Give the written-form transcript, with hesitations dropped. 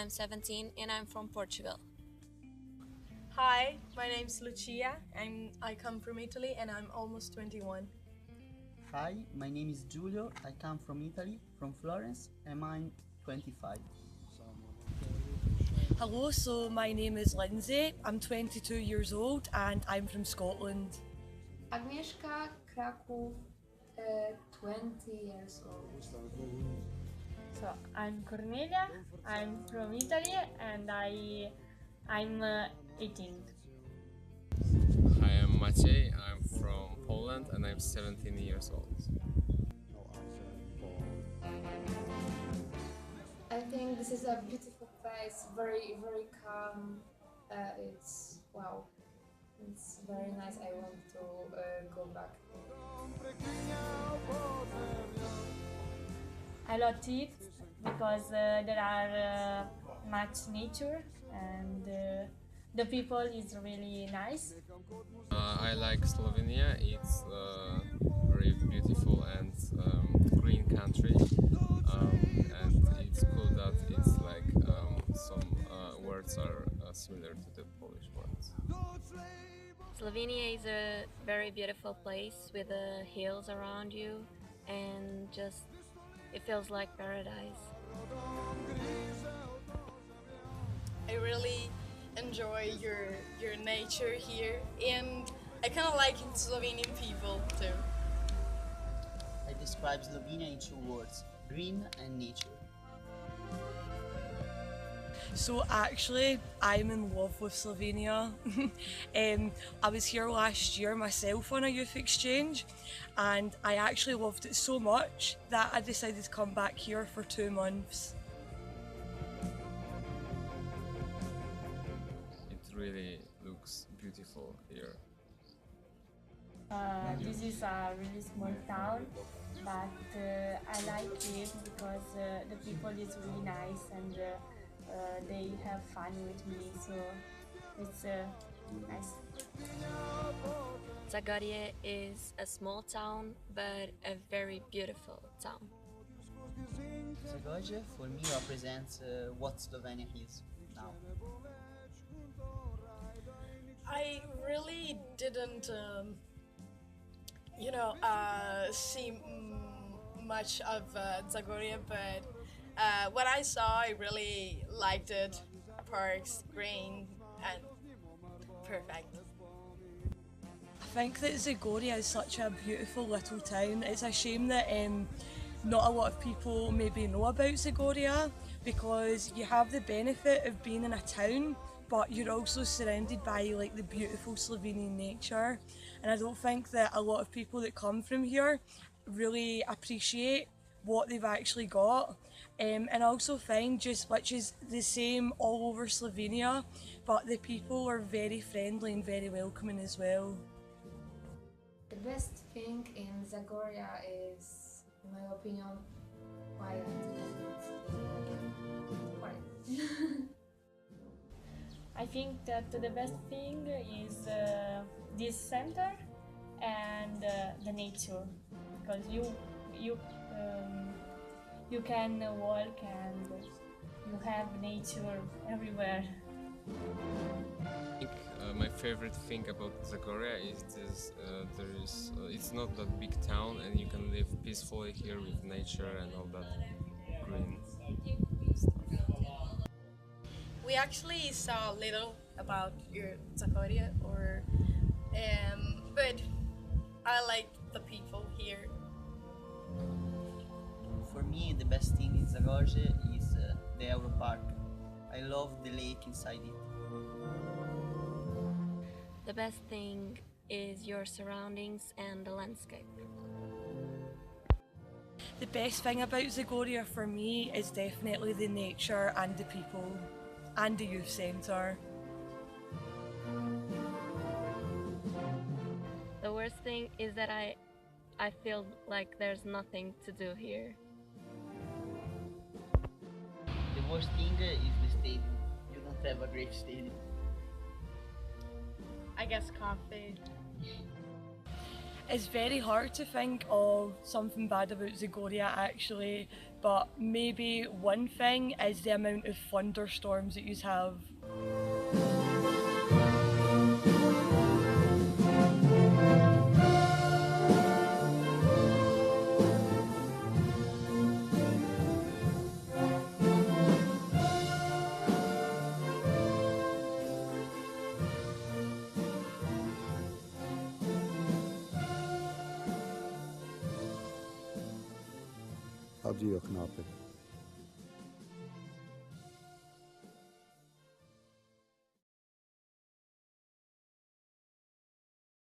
I'm 17 and I'm from Portugal. Hi, my name's Lucia and I come from Italy and I'm almost 21. Hi, my name is Giulio. I come from Italy, from Florence, and I'm 25. Hello, so my name is Lindsay. I'm 22 years old and I'm from Scotland. Agnieszka, Kraków, 20 years old. So I'm Cornelia, I'm from Italy and I'm 18. Hi, I'm Maciej, I'm from Poland and I'm 17 years old. I think this is a beautiful place, very, very calm. It's wow, it's very nice. I want to go back. I love it because there are much nature and the people is really nice. I like Slovenia. It's a very beautiful and green country, and it's cool that it's like some words are similar to the Polish ones. Slovenia is a very beautiful place with the hills around you and just it feels like paradise. I really enjoy your nature here and I kind of like Slovenian people too. I describe Slovenia in 2 words, green and nature. So actually, I'm in love with Slovenia. I was here last year myself on a youth exchange and I actually loved it so much that I decided to come back here for 2 months. It really looks beautiful here. This is a really small town, but I like it because the people is really nice and they have fun with me, so it's nice. Zagorje is a small town but a very beautiful town. Zagorje for me represents what Slovenia is now. I really didn't, see much of Zagorje, but what I saw, I really liked it. Parks, green, and perfect. I think that Zagorje is such a beautiful little town. It's a shame that not a lot of people maybe know about Zagorje because you have the benefit of being in a town but you're also surrounded by like the beautiful Slovenian nature, and I don't think that a lot of people that come from here really appreciate what they've actually got. And I also find just which is the same all over Slovenia, but the people are very friendly and very welcoming as well. The best thing in Zagorje is, in my opinion, quiet. Quiet. I think that the best thing is this center and the nature, because you can walk and you have nature everywhere. I think my favorite thing about Zagorje is this, it's not that big town and you can live peacefully here with nature and all that green stuff. We actually saw a little about your Zagorje, but I like the people here. For me, the best thing in Zagorje is the Europark. I love the lake inside it. The best thing is your surroundings and the landscape. The best thing about Zagorje for me is definitely the nature and the people and the youth centre. The worst thing is that I feel like there's nothing to do here. The worst thing is the stadium. You don't have a great stadium. I guess coffee. It's very hard to think of something bad about Zagorje actually, but maybe one thing is the amount of thunderstorms that you have. Addio knape.